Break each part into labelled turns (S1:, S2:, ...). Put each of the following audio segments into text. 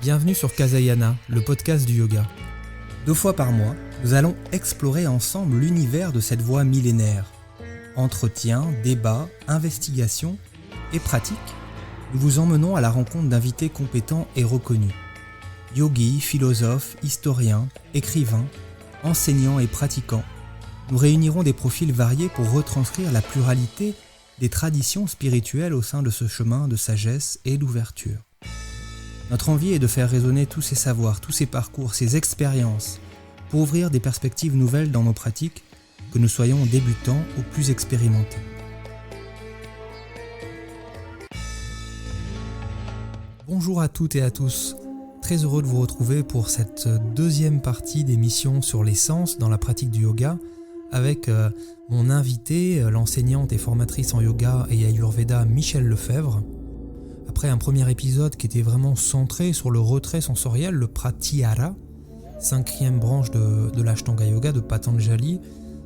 S1: Bienvenue sur Kasayana, le podcast du yoga. 2 fois par mois, nous allons explorer ensemble l'univers de cette voie millénaire. Entretiens, débats, investigations et pratiques, nous vous emmenons à la rencontre d'invités compétents et reconnus. Yogis, philosophes, historiens, écrivains, enseignants et pratiquants, nous réunirons des profils variés pour retranscrire la pluralité des traditions spirituelles au sein de ce chemin de sagesse et d'ouverture. Notre envie est de faire résonner tous ces savoirs, tous ces parcours, ces expériences, pour ouvrir des perspectives nouvelles dans nos pratiques, que nous soyons débutants ou plus expérimentés. Bonjour à toutes et à tous, très heureux de vous retrouver pour cette deuxième partie d'émission sur les sens dans la pratique du yoga, avec mon invité, l'enseignante et formatrice en yoga et ayurveda Michèle Lefebvre. Après un premier épisode qui était vraiment centré sur le retrait sensoriel, le Pratyahara, 5e branche de l'Ashtanga Yoga de Patanjali,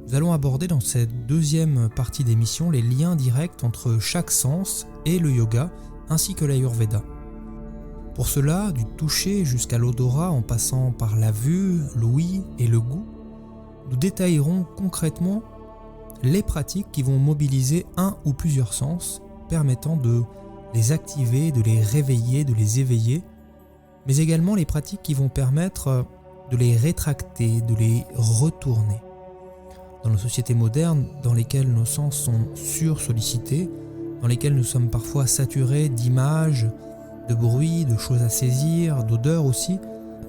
S1: nous allons aborder dans cette deuxième partie d'émission les liens directs entre chaque sens et le yoga, ainsi que l'ayurveda. Pour cela, du toucher jusqu'à l'odorat en passant par la vue, l'ouïe et le goût, nous détaillerons concrètement les pratiques qui vont mobiliser un ou plusieurs sens, permettant de les activer, de les réveiller, de les éveiller, mais également les pratiques qui vont permettre de les rétracter, de les retourner. Dans nos sociétés modernes, dans lesquelles nos sens sont sursollicités, dans lesquelles nous sommes parfois saturés d'images, de bruits, de choses à saisir, d'odeurs aussi,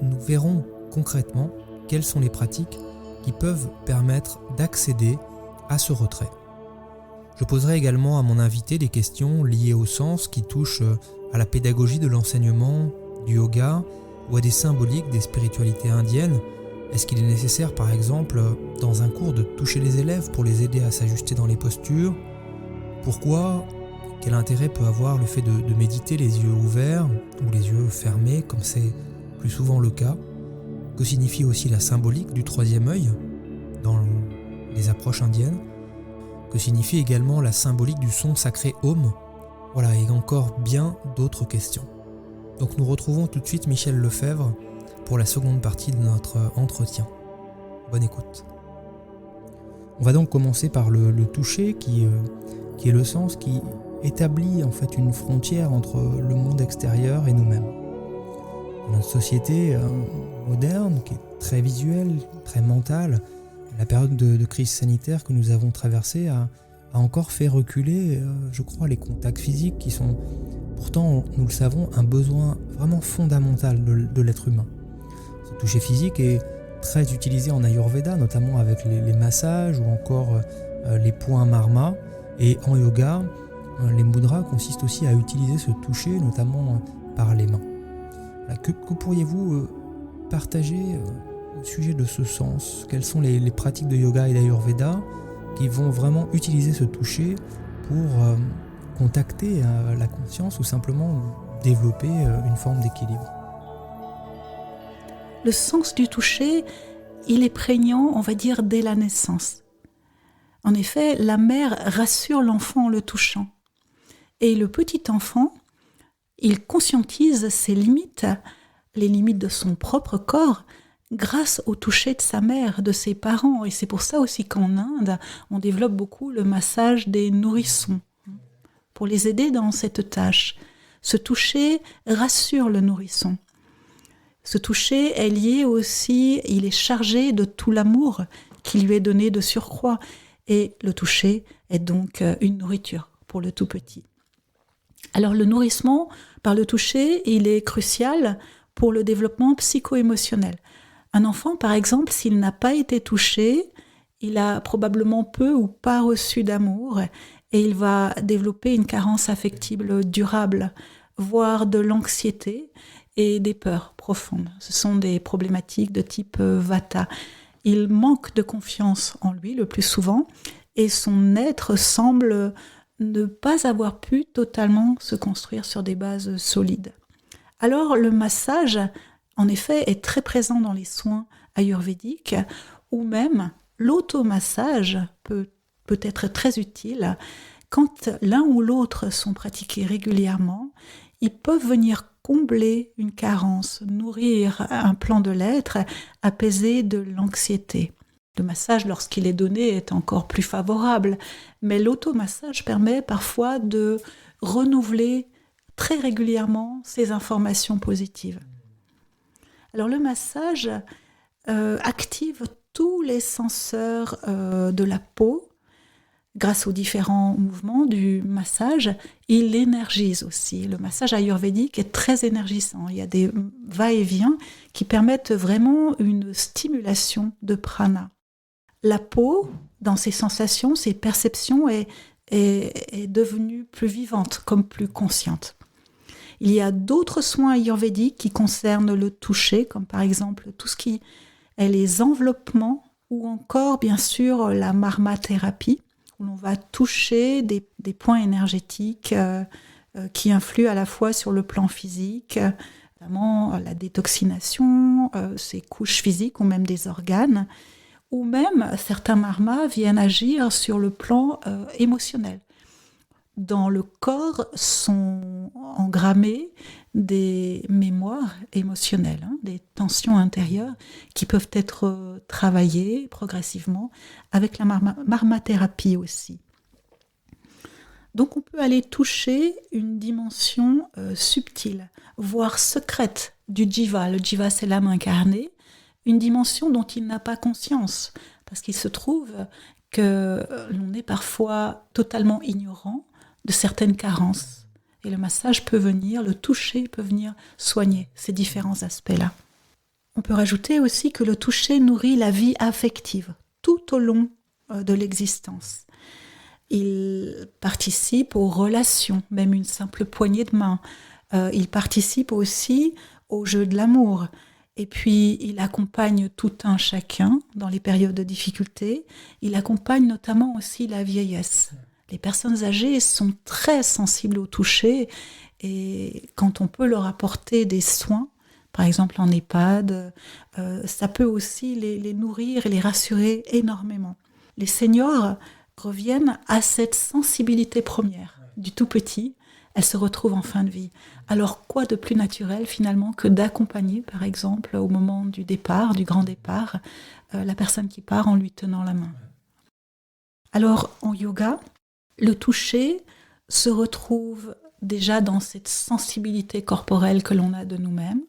S1: nous verrons concrètement quelles sont les pratiques qui peuvent permettre d'accéder à ce retrait. Je poserai également à mon invité des questions liées au sens qui touchent à la pédagogie de l'enseignement, du yoga ou à des symboliques des spiritualités indiennes. Est-ce qu'il est nécessaire par exemple dans un cours de toucher les élèves pour les aider à s'ajuster dans les postures ? Pourquoi ? Quel intérêt peut avoir le fait de méditer les yeux ouverts ou les yeux fermés comme c'est plus souvent le cas ? Que signifie aussi la symbolique du 3e œil dans les approches indiennes ? Que signifie également la symbolique du son sacré Om ? Voilà, et encore bien d'autres questions. Donc nous retrouvons tout de suite Michèle Lefebvre pour la seconde partie de notre entretien. Bonne écoute. On va donc commencer par le toucher qui est le sens qui établit en fait une frontière entre le monde extérieur et nous-mêmes. Dans notre société moderne, qui est très visuelle, très mentale, la période de crise sanitaire que nous avons traversée a encore fait reculer, je crois, les contacts physiques qui sont pourtant, nous le savons, un besoin vraiment fondamental de l'être humain. Ce toucher physique est très utilisé en Ayurveda, notamment avec les massages ou encore les points marma. Et en yoga, les mudras consistent aussi à utiliser ce toucher, notamment par les mains. Que pourriez-vous partager au sujet de ce sens ? Quelles sont les pratiques de yoga et d'ayurveda qui vont vraiment utiliser ce toucher pour contacter la conscience ou simplement développer une forme d'équilibre ?
S2: Le sens du toucher, il est prégnant, on va dire, dès la naissance. En effet, la mère rassure l'enfant en le touchant. Et le petit enfant, il conscientise ses limites, les limites de son propre corps, grâce au toucher de sa mère, de ses parents. Et c'est pour ça aussi qu'en Inde, on développe beaucoup le massage des nourrissons, pour les aider dans cette tâche. Ce toucher rassure le nourrisson. Ce toucher est lié aussi, il est chargé de tout l'amour qui lui est donné de surcroît. Et le toucher est donc une nourriture pour le tout petit. Alors le nourrissement par le toucher, il est crucial pour le développement psycho-émotionnel. Un enfant, par exemple, s'il n'a pas été touché, il a probablement peu ou pas reçu d'amour et il va développer une carence affective durable, voire de l'anxiété et des peurs profondes. Ce sont des problématiques de type Vata. Il manque de confiance en lui le plus souvent et son être semble ne pas avoir pu totalement se construire sur des bases solides. Alors le massage, en effet, est très présent dans les soins ayurvédiques ou même l'automassage peut être très utile. Quand l'un ou l'autre sont pratiqués régulièrement, ils peuvent venir combler une carence, nourrir un plan de l'être, apaiser de l'anxiété. Le massage, lorsqu'il est donné, est encore plus favorable, mais l'automassage permet parfois de renouveler très régulièrement ces informations positives. Alors le massage active tous les senseurs de la peau. Grâce aux différents mouvements du massage, il énergise aussi. Le massage ayurvédique est très énergisant. Il y a des va-et-vient qui permettent vraiment une stimulation de prana. La peau, dans ses sensations, ses perceptions, est devenue plus vivante, comme plus consciente. Il y a d'autres soins ayurvédiques qui concernent le toucher, comme par exemple tout ce qui est les enveloppements ou encore, bien sûr, la marma-thérapie, où l'on va toucher des points énergétiques qui influent à la fois sur le plan physique, notamment la détoxination, ces couches physiques ou même des organes, ou même certains marmas viennent agir sur le plan émotionnel. Dans le corps sont engrammées des mémoires émotionnelles, des tensions intérieures qui peuvent être travaillées progressivement avec la marmathérapie aussi. Donc on peut aller toucher une dimension subtile, voire secrète du jiva. Le jiva, c'est l'âme incarnée, une dimension dont il n'a pas conscience, parce qu'il se trouve que l'on est parfois totalement ignorant de certaines carences. Et le massage peut venir, le toucher peut venir soigner ces différents aspects-là. On peut rajouter aussi que le toucher nourrit la vie affective tout au long de l'existence. Il participe aux relations, même une simple poignée de main. Il participe aussi au jeu de l'amour. Et puis, il accompagne tout un chacun dans les périodes de difficulté. Il accompagne notamment aussi la vieillesse. Les personnes âgées sont très sensibles au toucher et quand on peut leur apporter des soins, par exemple en EHPAD, ça peut aussi les nourrir et les rassurer énormément. Les seniors reviennent à cette sensibilité première du tout petit, elle se retrouve en fin de vie. Alors quoi de plus naturel finalement que d'accompagner par exemple au moment du départ, du grand départ, la personne qui part en lui tenant la main. Alors en yoga, le toucher se retrouve déjà dans cette sensibilité corporelle que l'on a de nous-mêmes,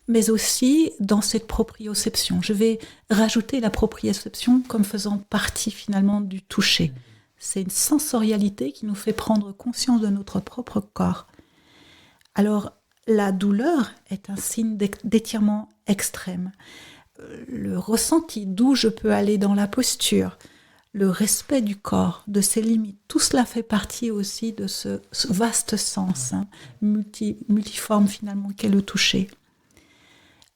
S2: mais aussi dans cette proprioception. Je vais rajouter la proprioception comme faisant partie finalement du toucher. C'est une sensorialité qui nous fait prendre conscience de notre propre corps. Alors, la douleur est un signe d'étirement extrême. Le ressenti d'où je peux aller dans la posture, le respect du corps, de ses limites, tout cela fait partie aussi de ce vaste sens multiforme finalement qu'est le toucher.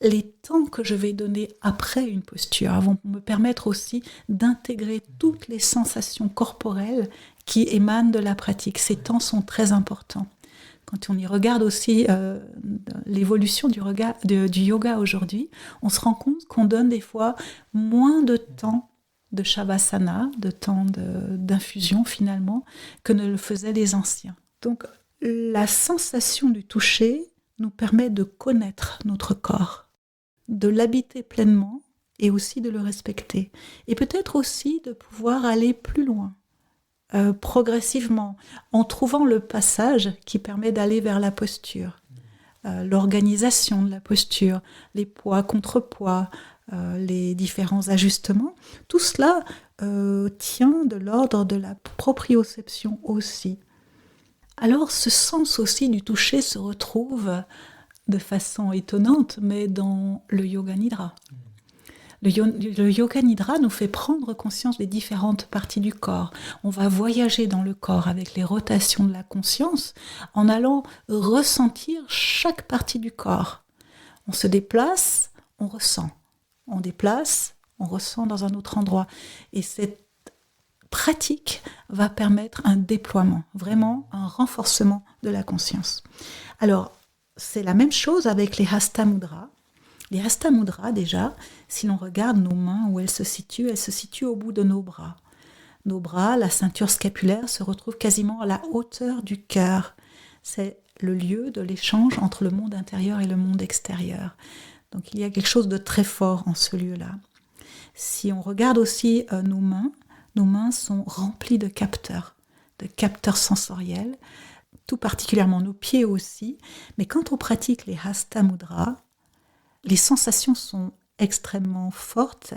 S2: Les temps que je vais donner après une posture vont me permettre aussi d'intégrer toutes les sensations corporelles qui émanent de la pratique. Ces temps sont très importants. Quand on y regarde aussi l'évolution du yoga aujourd'hui, on se rend compte qu'on donne des fois moins de temps de shavasana, de temps d'infusion finalement, que ne le faisaient les anciens. Donc la sensation du toucher nous permet de connaître notre corps, de l'habiter pleinement et aussi de le respecter. Et peut-être aussi de pouvoir aller plus loin, progressivement, en trouvant le passage qui permet d'aller vers la posture, l'organisation de la posture, les poids contre poids, les différents ajustements, tout cela tient de l'ordre de la proprioception aussi. Alors ce sens aussi du toucher se retrouve de façon étonnante, mais dans le Yoga Nidra. Le Yoga Nidra nous fait prendre conscience des différentes parties du corps. On va voyager dans le corps avec les rotations de la conscience en allant ressentir chaque partie du corps. On se déplace, on ressent. On déplace, on ressent dans un autre endroit. Et cette pratique va permettre un déploiement, vraiment un renforcement de la conscience. Alors, c'est la même chose avec les Hasta Mudras. Les Hasta Mudras, déjà, si l'on regarde nos mains où elles se situent au bout de nos bras. Nos bras, la ceinture scapulaire se retrouve quasiment à la hauteur du cœur. c'est le lieu de l'échange entre le monde intérieur et le monde extérieur. Donc il y a quelque chose de très fort en ce lieu-là. Si on regarde aussi nos mains sont remplies de capteurs sensoriels, tout particulièrement nos pieds aussi. Mais quand on pratique les Hasta Mudra, les sensations sont extrêmement fortes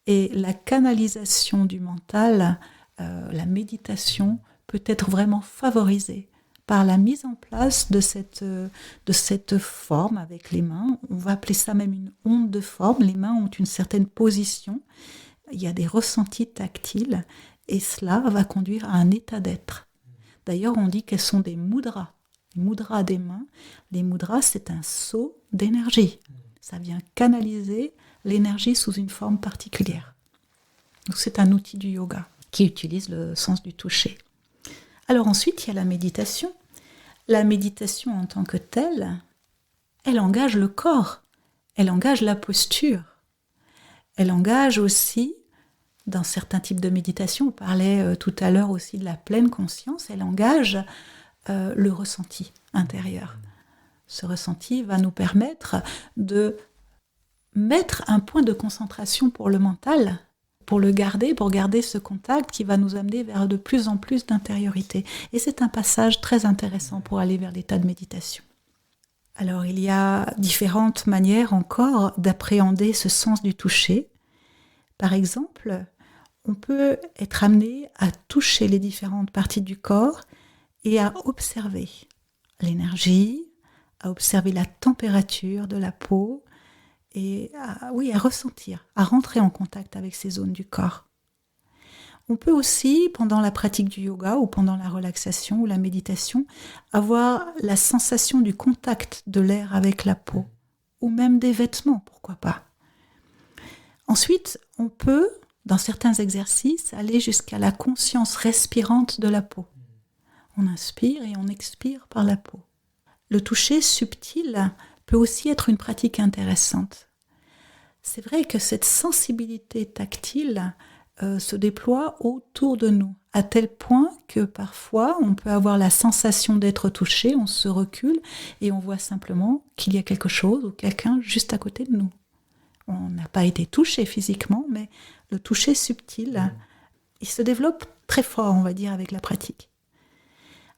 S2: et la canalisation du mental, la méditation peut être vraiment favorisée par la mise en place de cette forme avec les mains. On va appeler ça même une onde de forme. Les mains ont une certaine position. Il y a des ressentis tactiles et cela va conduire à un état d'être. D'ailleurs, on dit qu'elles sont des mudras. Les mudras des mains. Les mudras, c'est un seau d'énergie. Ça vient canaliser l'énergie sous une forme particulière. Donc, c'est un outil du yoga qui utilise le sens du toucher. Alors ensuite, il y a la méditation. La méditation en tant que telle, elle engage le corps, elle engage la posture. Elle engage aussi, dans certains types de méditation, on parlait tout à l'heure aussi de la pleine conscience, elle engage le ressenti intérieur. Ce ressenti va nous permettre de mettre un point de concentration pour le mental, pour garder ce contact qui va nous amener vers de plus en plus d'intériorité. Et c'est un passage très intéressant pour aller vers l'état de méditation. Alors, il y a différentes manières encore d'appréhender ce sens du toucher. Par exemple, on peut être amené à toucher les différentes parties du corps et à observer l'énergie, à observer la température de la peau, et à ressentir, à rentrer en contact avec ces zones du corps. On peut aussi, pendant la pratique du yoga ou pendant la relaxation ou la méditation, avoir la sensation du contact de l'air avec la peau, ou même des vêtements, pourquoi pas. Ensuite, on peut, dans certains exercices, aller jusqu'à la conscience respirante de la peau. On inspire et on expire par la peau. Le toucher subtil peut aussi être une pratique intéressante. C'est vrai que cette sensibilité tactile se déploie autour de nous, à tel point que parfois on peut avoir la sensation d'être touché, on se recule et on voit simplement qu'il y a quelque chose ou quelqu'un juste à côté de nous. On n'a pas été touché physiquement, mais le toucher subtil, il se développe très fort, on va dire, avec la pratique.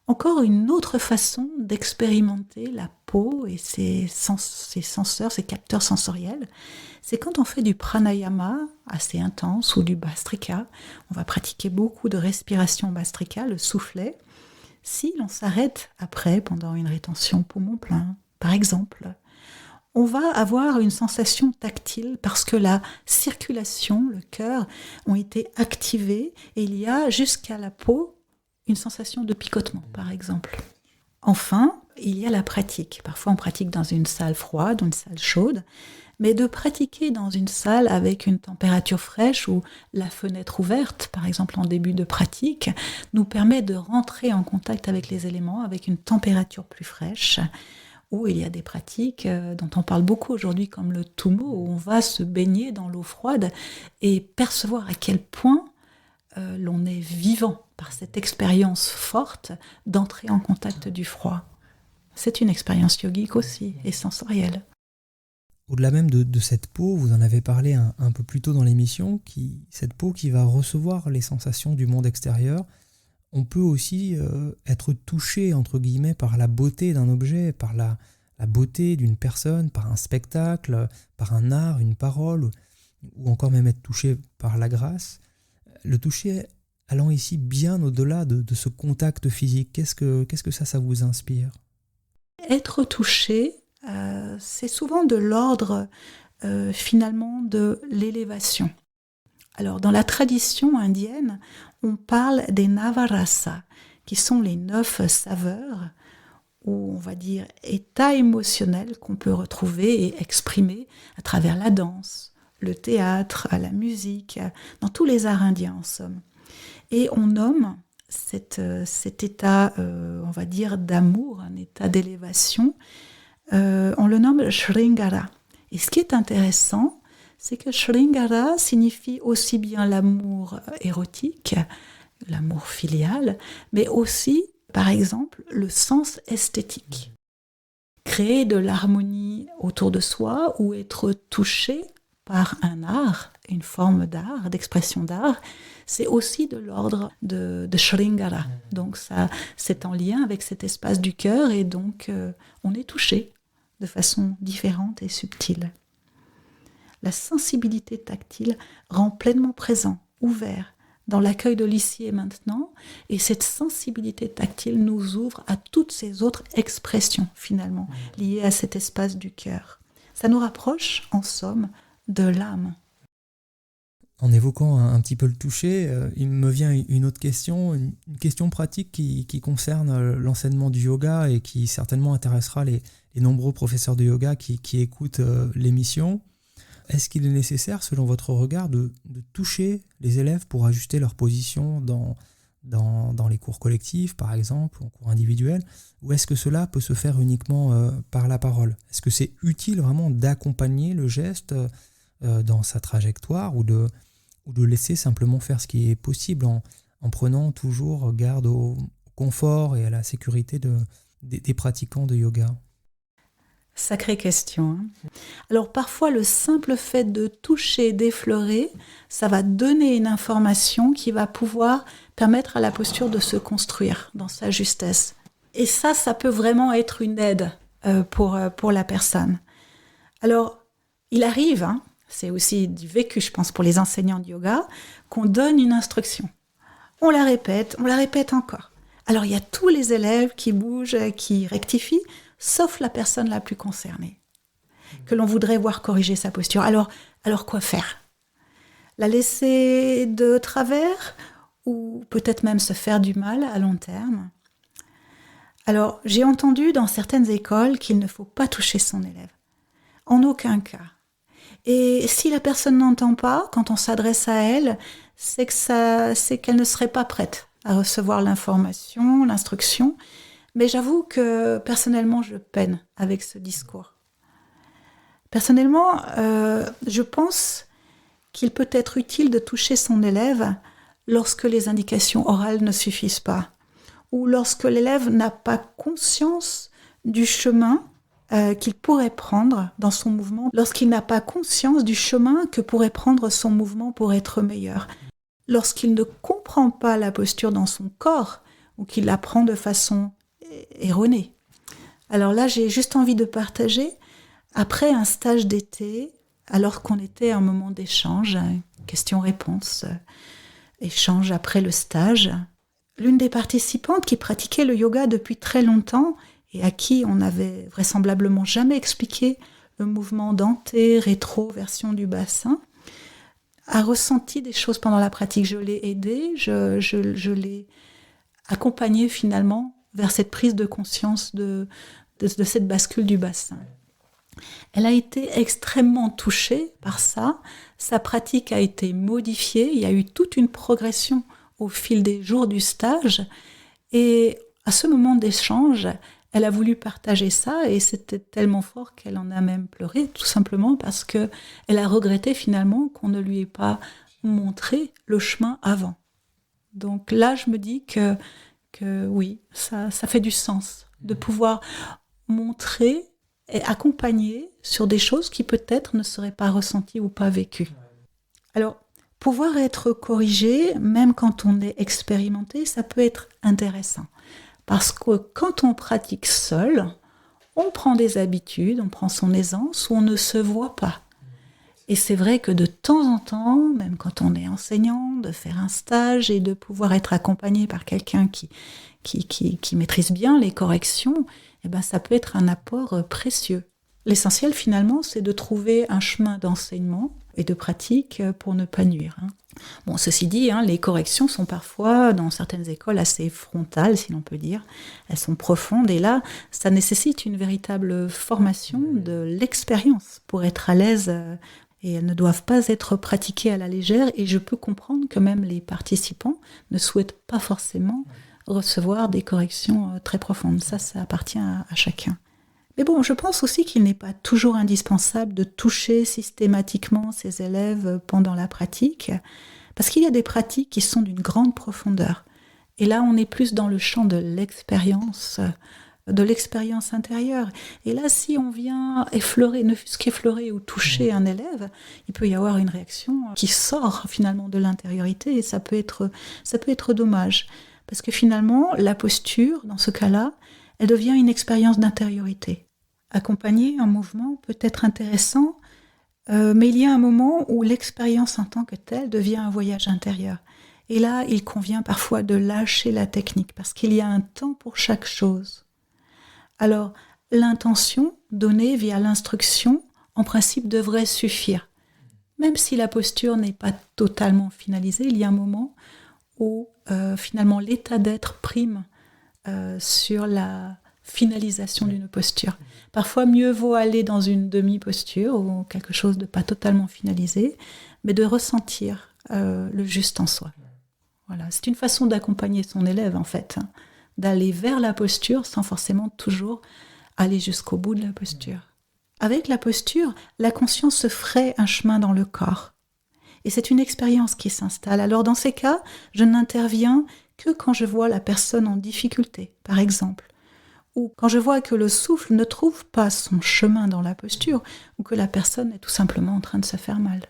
S2: Encore une autre façon d'expérimenter la peau et ses senseurs, ses capteurs sensoriels, c'est quand on fait du pranayama assez intense ou du bastrika. On va pratiquer beaucoup de respiration bastrika, le soufflet. Si l'on s'arrête après, pendant une rétention poumon plein, par exemple, on va avoir une sensation tactile parce que la circulation, le cœur, ont été activés et il y a jusqu'à la peau une sensation de picotement, par exemple. Enfin, il y a la pratique. Parfois, on pratique dans une salle froide ou une salle chaude, mais de pratiquer dans une salle avec une température fraîche ou la fenêtre ouverte, par exemple en début de pratique, nous permet de rentrer en contact avec les éléments, avec une température plus fraîche, où il y a des pratiques dont on parle beaucoup aujourd'hui, comme le Tummo, où on va se baigner dans l'eau froide et percevoir à quel point l'on est vivant par cette expérience forte d'entrer en contact du froid. C'est une expérience yogique aussi, et sensorielle.
S1: Au-delà même de cette peau, vous en avez parlé un peu plus tôt dans l'émission, cette peau qui va recevoir les sensations du monde extérieur, on peut aussi être touché, entre guillemets, par la beauté d'un objet, par la beauté d'une personne, par un spectacle, par un art, une parole, ou encore même être touché par la grâce. Le toucher allant ici bien au-delà de ce contact physique, qu'est-ce que ça vous inspire ?
S2: Être touché, c'est souvent de l'ordre finalement de l'élévation. Alors dans la tradition indienne, on parle des navarasa, qui sont les 9 saveurs, ou on va dire états émotionnels qu'on peut retrouver et exprimer à travers la danse, le théâtre, la musique, dans tous les arts indiens en somme. Et on nomme cet état, on va dire, d'amour, un état d'élévation, on le nomme Shringara. Et ce qui est intéressant, c'est que Shringara signifie aussi bien l'amour érotique, l'amour filial, mais aussi par exemple, le sens esthétique. Créer de l'harmonie autour de soi ou être touché par un art, une forme d'art, d'expression d'art, c'est aussi de l'ordre de Sringara. Donc ça, c'est en lien avec cet espace du cœur et donc on est touché de façon différente et subtile. La sensibilité tactile rend pleinement présent, ouvert, dans l'accueil de l'ici et maintenant, et cette sensibilité tactile nous ouvre à toutes ces autres expressions, finalement, liées à cet espace du cœur. Ça nous rapproche, en somme, de l'âme.
S1: En évoquant un petit peu le toucher, il me vient une autre question, une question pratique qui concerne l'enseignement du yoga et qui certainement intéressera les nombreux professeurs de yoga qui écoutent l'émission. Est-ce qu'il est nécessaire, selon votre regard, de toucher les élèves pour ajuster leur position dans les cours collectifs, par exemple, ou en cours individuel, ou est-ce que cela peut se faire uniquement par la parole ? Est-ce que c'est utile vraiment d'accompagner le geste dans sa trajectoire ou de laisser simplement faire ce qui est possible en prenant toujours garde au confort et à la sécurité des pratiquants de yoga ?
S2: Sacrée question. Alors parfois, le simple fait de toucher, d'effleurer, ça va donner une information qui va pouvoir permettre à la posture de se construire dans sa justesse. Et ça peut vraiment être une aide pour la personne. Alors, il arrive, c'est aussi du vécu, je pense, pour les enseignants de yoga, qu'on donne une instruction. On la répète encore. Alors, il y a tous les élèves qui bougent, qui rectifient, sauf la personne la plus concernée, que l'on voudrait voir corriger sa posture. Alors quoi faire ? La laisser de travers ou peut-être même se faire du mal à long terme ? Alors, j'ai entendu dans certaines écoles qu'il ne faut pas toucher son élève. En aucun cas. Et si la personne n'entend pas, quand on s'adresse à elle, c'est qu'elle ne serait pas prête à recevoir l'information, l'instruction. Mais j'avoue que personnellement, je peine avec ce discours. Personnellement, je pense qu'il peut être utile de toucher son élève lorsque les indications orales ne suffisent pas, ou lorsque l'élève n'a pas conscience du chemin qu'il pourrait prendre dans son mouvement, lorsqu'il n'a pas conscience du chemin que pourrait prendre son mouvement pour être meilleur, lorsqu'il ne comprend pas la posture dans son corps, ou qu'il la prend de façon erronée. Alors là, j'ai juste envie de partager, après un stage d'été, alors qu'on était à un moment d'échange, questions-réponses, échange après le stage, l'une des participantes qui pratiquait le yoga depuis très longtemps et à qui on n'avait vraisemblablement jamais expliqué le mouvement denté, rétro-version du bassin, a ressenti des choses pendant la pratique. Je l'ai aidée, je l'ai accompagnée finalement vers cette prise de conscience de cette bascule du bassin. Elle a été extrêmement touchée par ça, sa pratique a été modifiée, il y a eu toute une progression au fil des jours du stage, et à ce moment d'échange, elle a voulu partager ça, et c'était tellement fort qu'elle en a même pleuré, tout simplement parce qu'elle a regretté finalement qu'on ne lui ait pas montré le chemin avant. Donc là, je me dis que oui, ça fait du sens de pouvoir montrer et accompagner sur des choses qui peut-être ne seraient pas ressenties ou pas vécues. Alors, pouvoir être corrigé, même quand on est expérimenté, ça peut être intéressant. Parce que quand on pratique seul, on prend des habitudes, on prend son aisance, où on ne se voit pas. Et c'est vrai que de temps en temps, même quand on est enseignant, de faire un stage et de pouvoir être accompagné par quelqu'un qui maîtrise bien les corrections, eh ben, ça peut être un apport précieux. L'essentiel finalement, c'est de trouver un chemin d'enseignement et de pratique pour ne pas nuire. Bon, ceci dit, les corrections sont parfois, dans certaines écoles, assez frontales, si l'on peut dire. Elles sont profondes et là, ça nécessite une véritable formation de l'expérience pour être à l'aise. Et elles ne doivent pas être pratiquées à la légère. Et je peux comprendre que même les participants ne souhaitent pas forcément recevoir des corrections très profondes. Ça appartient à chacun. Mais bon, je pense aussi qu'il n'est pas toujours indispensable de toucher systématiquement ses élèves pendant la pratique, parce qu'il y a des pratiques qui sont d'une grande profondeur. Et là, on est plus dans le champ de l'expérience intérieure. Et là, si on vient effleurer, ne fût-ce qu'effleurer ou toucher un élève, il peut y avoir une réaction qui sort finalement de l'intériorité et ça peut être dommage. Parce que finalement, la posture, dans ce cas-là, elle devient une expérience d'intériorité. Accompagner un mouvement peut être intéressant, mais il y a un moment où l'expérience en tant que telle devient un voyage intérieur. Et là, il convient parfois de lâcher la technique, parce qu'il y a un temps pour chaque chose. Alors, l'intention donnée via l'instruction, en principe, devrait suffire. Même si la posture n'est pas totalement finalisée, il y a un moment où, finalement, l'état d'être prime sur la finalisation d'une posture. Parfois, mieux vaut aller dans une demi-posture ou quelque chose de pas totalement finalisé, mais de ressentir le juste en soi. Voilà, c'est une façon d'accompagner son élève, en fait, d'aller vers la posture sans forcément toujours aller jusqu'au bout de la posture. Avec la posture, la conscience se ferait un chemin dans le corps. Et c'est une expérience qui s'installe. Alors dans ces cas, je n'interviens que quand je vois la personne en difficulté, par exemple, ou quand je vois que le souffle ne trouve pas son chemin dans la posture, ou que la personne est tout simplement en train de se faire mal.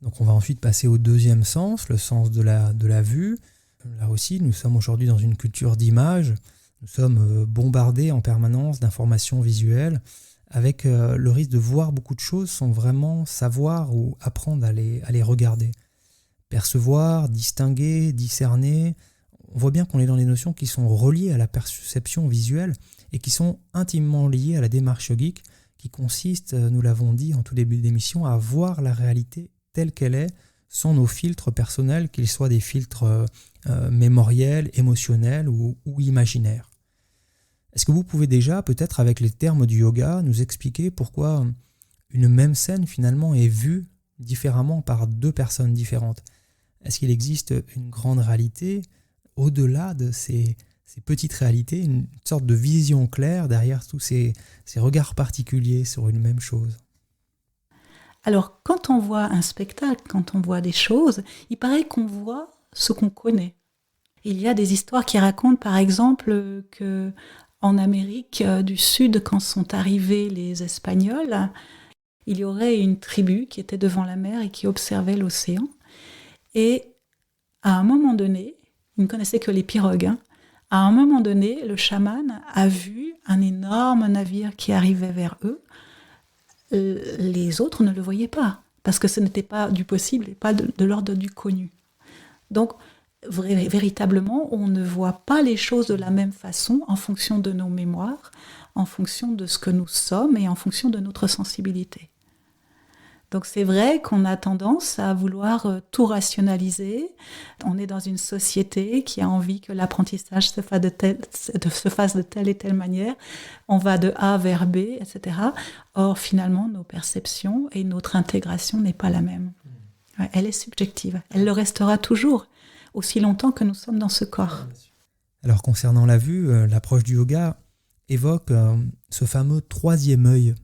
S1: Donc on va ensuite passer au deuxième sens, le sens de la vue. Là aussi, nous sommes aujourd'hui dans une culture d'image. Nous sommes bombardés en permanence d'informations visuelles, avec le risque de voir beaucoup de choses sans vraiment savoir ou apprendre à les regarder. Percevoir, distinguer, discerner, on voit bien qu'on est dans des notions qui sont reliées à la perception visuelle et qui sont intimement liées à la démarche yogique qui consiste, nous l'avons dit en tout début d'émission, à voir la réalité telle qu'elle est, sans nos filtres personnels, qu'ils soient des filtres mémoriels, émotionnels ou imaginaires. Est-ce que vous pouvez déjà, peut-être avec les termes du yoga, nous expliquer pourquoi une même scène finalement est vue différemment par deux personnes différentes ? Est-ce qu'il existe une grande réalité au-delà de ces petites réalités, une sorte de vision claire derrière tous ces regards particuliers sur une même chose ?
S2: Alors, quand on voit un spectacle, quand on voit des choses, il paraît qu'on voit ce qu'on connaît. Il y a des histoires qui racontent, par exemple, qu'en Amérique du Sud, quand sont arrivés les Espagnols, il y aurait une tribu qui était devant la mer et qui observait l'océan. Et à un moment donné, ils ne connaissaient que les pirogues, à un moment donné, le chaman a vu un énorme navire qui arrivait vers eux. Les autres ne le voyaient pas, parce que ce n'était pas du possible et pas de l'ordre du connu. Donc, véritablement, on ne voit pas les choses de la même façon en fonction de nos mémoires, en fonction de ce que nous sommes et en fonction de notre sensibilité. Donc c'est vrai qu'on a tendance à vouloir tout rationaliser. On est dans une société qui a envie que l'apprentissage se fasse de telle et telle manière. On va de A vers B, etc. Or, finalement, nos perceptions et notre intégration n'est pas la même. Elle est subjective. Elle le restera toujours, aussi longtemps que nous sommes dans ce corps.
S1: Alors, concernant la vue, l'approche du yoga évoque ce fameux troisième œil,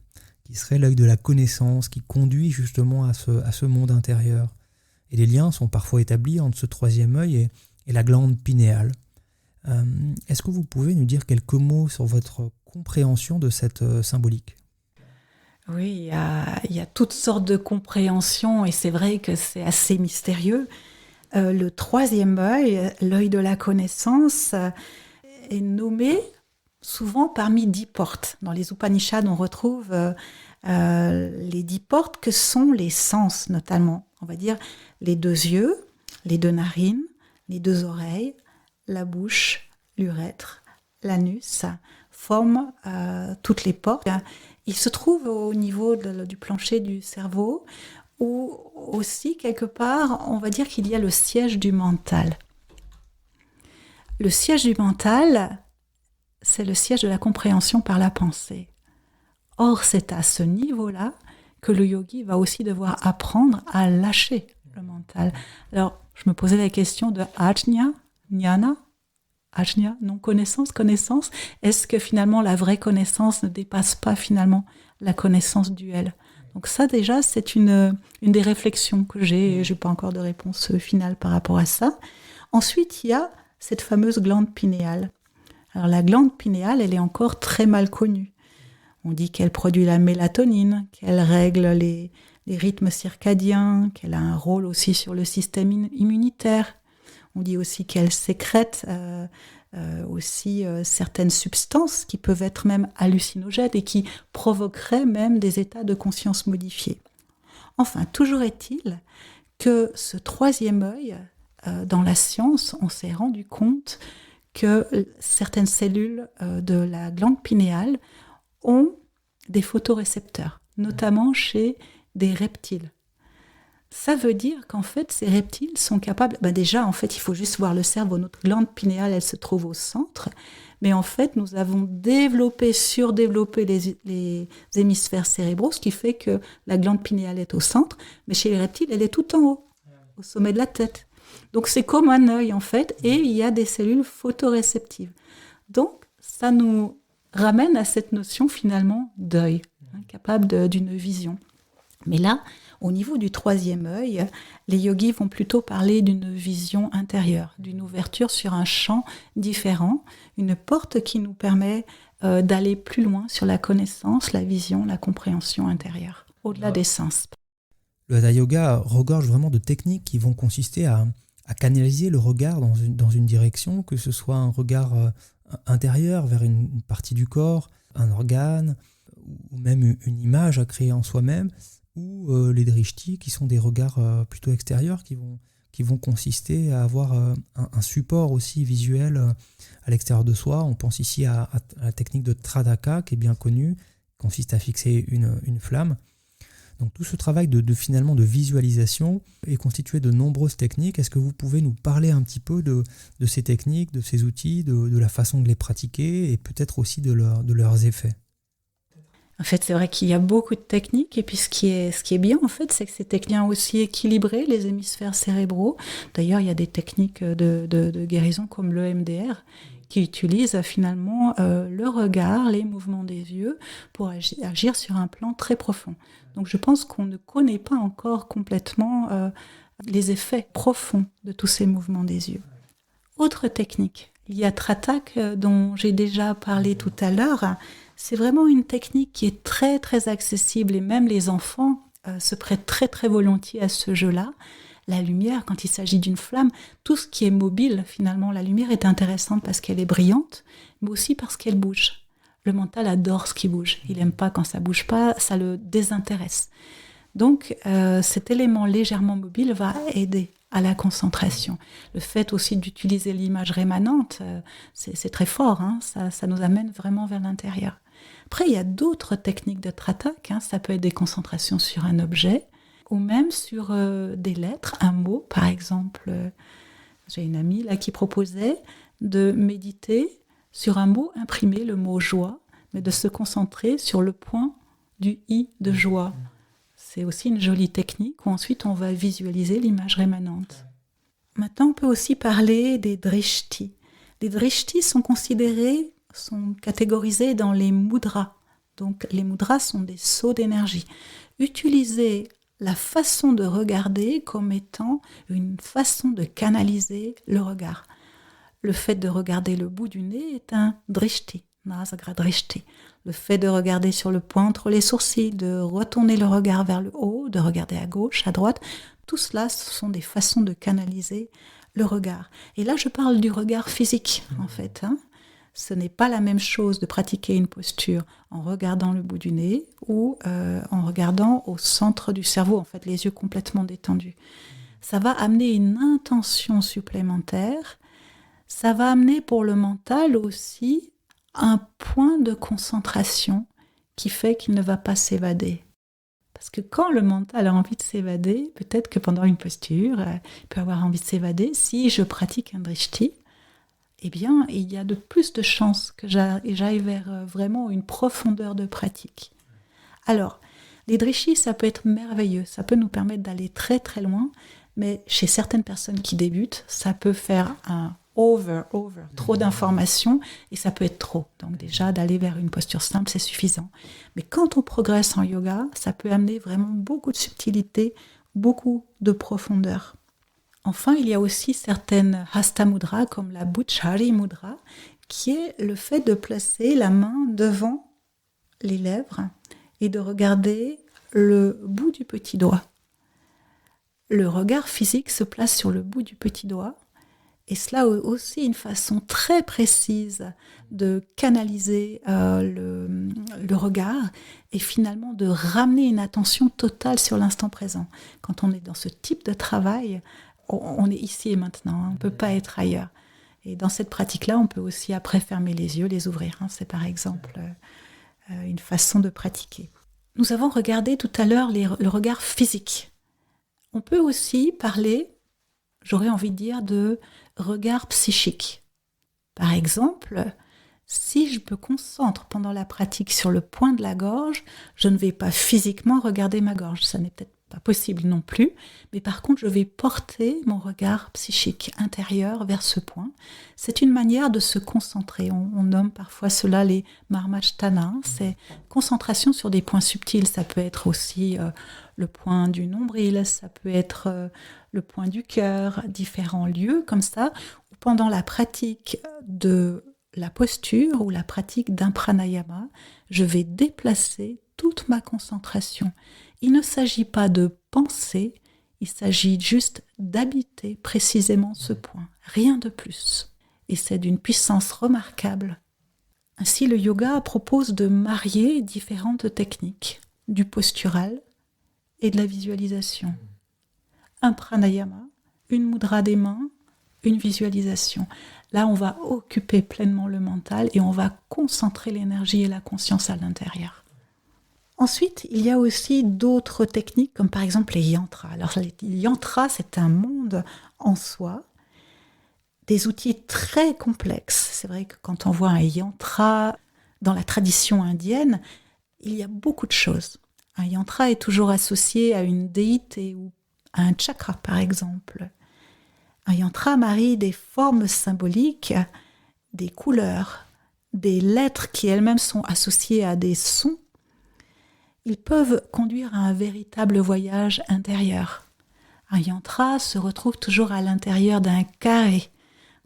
S1: qui serait l'œil de la connaissance, qui conduit justement à ce monde intérieur. Et les liens sont parfois établis entre ce troisième œil et la glande pinéale. Est-ce que vous pouvez nous dire quelques mots sur votre compréhension de cette symbolique ?
S2: Oui, il y a toutes sortes de compréhensions et c'est vrai que c'est assez mystérieux. Le troisième œil, l'œil de la connaissance, est nommé souvent parmi 10 portes. Dans les Upanishads, on retrouve les 10 portes que sont les sens, notamment. On va dire les 2 yeux, les 2 narines, les 2 oreilles, la bouche, l'urètre, l'anus, forment toutes les portes. Il se trouve au niveau du plancher du cerveau, où aussi, quelque part, on va dire qu'il y a le siège du mental. Le siège du mental, c'est le siège de la compréhension par la pensée. Or, c'est à ce niveau-là que le yogi va aussi devoir apprendre à lâcher le mental. Alors, je me posais la question de ajna, jnana, ajna, non-connaissance, connaissance. Est-ce que finalement la vraie connaissance ne dépasse pas finalement la connaissance duelle ? Donc ça déjà, c'est une des réflexions que j'ai. Je n'ai pas encore de réponse finale par rapport à ça. Ensuite, il y a cette fameuse glande pinéale. Alors la glande pinéale, elle est encore très mal connue. On dit qu'elle produit la mélatonine, qu'elle règle les rythmes circadiens, qu'elle a un rôle aussi sur le système immunitaire. On dit aussi qu'elle sécrète aussi certaines substances qui peuvent être même hallucinogènes et qui provoqueraient même des états de conscience modifiés. Enfin, toujours est-il que ce troisième œil, dans la science, on s'est rendu compte que certaines cellules de la glande pinéale ont des photorécepteurs, notamment chez des reptiles. Ça veut dire qu'en fait, ces reptiles sont capables... déjà, en fait, il faut juste voir le cerveau. Notre glande pinéale, elle se trouve au centre. Mais en fait, nous avons surdéveloppé les hémisphères cérébraux, ce qui fait que la glande pinéale est au centre. Mais chez les reptiles, elle est tout en haut, au sommet de la tête. Donc, c'est comme un œil, en fait, et il y a des cellules photoréceptives. Donc, ça nous ramène à cette notion, finalement, d'œil, capable d'une vision. Mais là, au niveau du troisième œil, les yogis vont plutôt parler d'une vision intérieure, d'une ouverture sur un champ différent, une porte qui nous permet d'aller plus loin sur la connaissance, la vision, la compréhension intérieure, au-delà des sens.
S1: Le Hatha Yoga regorge vraiment de techniques qui vont consister à canaliser le regard dans une direction, que ce soit un regard intérieur vers une partie du corps, un organe, ou même une image à créer en soi-même, ou les drishtis qui sont des regards plutôt extérieurs qui vont consister à avoir un support aussi visuel à l'extérieur de soi. On pense ici à la technique de Tradaka qui est bien connue, qui consiste à fixer une flamme. Donc tout ce travail finalement de visualisation est constitué de nombreuses techniques. Est-ce que vous pouvez nous parler un petit peu de ces techniques, de ces outils, de la façon de les pratiquer et peut-être aussi de leurs effets ?
S2: En fait, c'est vrai qu'il y a beaucoup de techniques, et puis ce qui est bien, en fait, c'est que ces techniques ont aussi équilibré les hémisphères cérébraux. D'ailleurs, il y a des techniques de guérison comme l'EMDR qui utilisent finalement le regard, les mouvements des yeux pour agir sur un plan très profond. Donc, je pense qu'on ne connaît pas encore complètement les effets profonds de tous ces mouvements des yeux. Autre technique, il y a Tratak dont j'ai déjà parlé tout à l'heure. C'est vraiment une technique qui est très très accessible et même les enfants se prêtent très très volontiers à ce jeu-là. La lumière, quand il s'agit d'une flamme, tout ce qui est mobile, finalement, la lumière est intéressante parce qu'elle est brillante, mais aussi parce qu'elle bouge. Le mental adore ce qui bouge. Il n'aime pas quand ça bouge pas, ça le désintéresse. Donc cet élément légèrement mobile va aider à la concentration. Le fait aussi d'utiliser l'image rémanente, c'est très fort, hein, ça nous amène vraiment vers l'intérieur. Après, il y a d'autres techniques de Tratak, ça peut être des concentrations sur un objet, ou même sur des lettres, un mot, par exemple. J'ai une amie là qui proposait de méditer sur un mot imprimé, le mot joie, mais de se concentrer sur le point du i de joie. C'est aussi une jolie technique où ensuite on va visualiser l'image rémanente. Maintenant, on peut aussi parler des drishtis. Les drishtis sont catégorisés dans les mudras. Donc les mudras sont des sauts d'énergie. Utiliser la façon de regarder comme étant une façon de canaliser le regard. Le fait de regarder le bout du nez est un drishti, nasagra drishti. Le fait de regarder sur le point entre les sourcils, de retourner le regard vers le haut, de regarder à gauche, à droite, tout cela, ce sont des façons de canaliser le regard. Et là, je parle du regard physique, en fait. Ce n'est pas la même chose de pratiquer une posture en regardant le bout du nez ou en regardant au centre du cerveau, en fait, les yeux complètement détendus. Ça va amener une intention supplémentaire. Ça va amener pour le mental aussi un point de concentration qui fait qu'il ne va pas s'évader. Parce que quand le mental a envie de s'évader, peut-être que pendant une posture, il peut avoir envie de s'évader. Si je pratique un drishti, eh bien, il y a de plus de chances que j'aille vers vraiment une profondeur de pratique. Alors, les drishtis, ça peut être merveilleux, ça peut nous permettre d'aller très très loin, mais chez certaines personnes qui débutent, ça peut faire un trop d'informations et ça peut être trop. Donc déjà, d'aller vers une posture simple, c'est suffisant. Mais quand on progresse en yoga, ça peut amener vraiment beaucoup de subtilité, beaucoup de profondeur. Enfin, il y a aussi certaines hasta mudras comme la Buchari mudra, qui est le fait de placer la main devant les lèvres et de regarder le bout du petit doigt. Le regard physique se place sur le bout du petit doigt, et cela aussi une façon très précise de canaliser le regard et finalement de ramener une attention totale sur l'instant présent. Quand on est dans ce type de travail, on est ici et maintenant, on ne peut pas être ailleurs. Et dans cette pratique-là, on peut aussi après fermer les yeux, les ouvrir. C'est par exemple une façon de pratiquer. Nous avons regardé tout à l'heure le regard physique. On peut aussi parler, j'aurais envie de dire, de regard psychique. Par exemple, si je me concentre pendant la pratique sur le point de la gorge, je ne vais pas physiquement regarder ma gorge. Ça n'est peut-être pas possible non plus, mais par contre, je vais porter mon regard psychique intérieur vers ce point. C'est une manière de se concentrer. On nomme parfois cela les marmachtanas. C'est concentration sur des points subtils. Ça peut être aussi le point du nombril, ça peut être le point du cœur, différents lieux comme ça, où pendant la pratique de la posture ou la pratique d'un pranayama, je vais déplacer toute ma concentration. Il ne s'agit pas de penser, il s'agit juste d'habiter précisément ce point, rien de plus. Et c'est d'une puissance remarquable. Ainsi, le yoga propose de marier différentes techniques, du postural et de la visualisation. Un pranayama, une mudra des mains, une visualisation. Là, on va occuper pleinement le mental et on va concentrer l'énergie et la conscience à l'intérieur. Ensuite, il y a aussi d'autres techniques, comme par exemple les yantras. Alors, les yantras, c'est un monde en soi, des outils très complexes. C'est vrai que quand on voit un yantra dans la tradition indienne, il y a beaucoup de choses. Un yantra est toujours associé à une déité ou à un chakra, par exemple. Un yantra marie des formes symboliques, des couleurs, des lettres qui elles-mêmes sont associées à des sons. Ils peuvent conduire à un véritable voyage intérieur. Un yantra se retrouve toujours à l'intérieur d'un carré.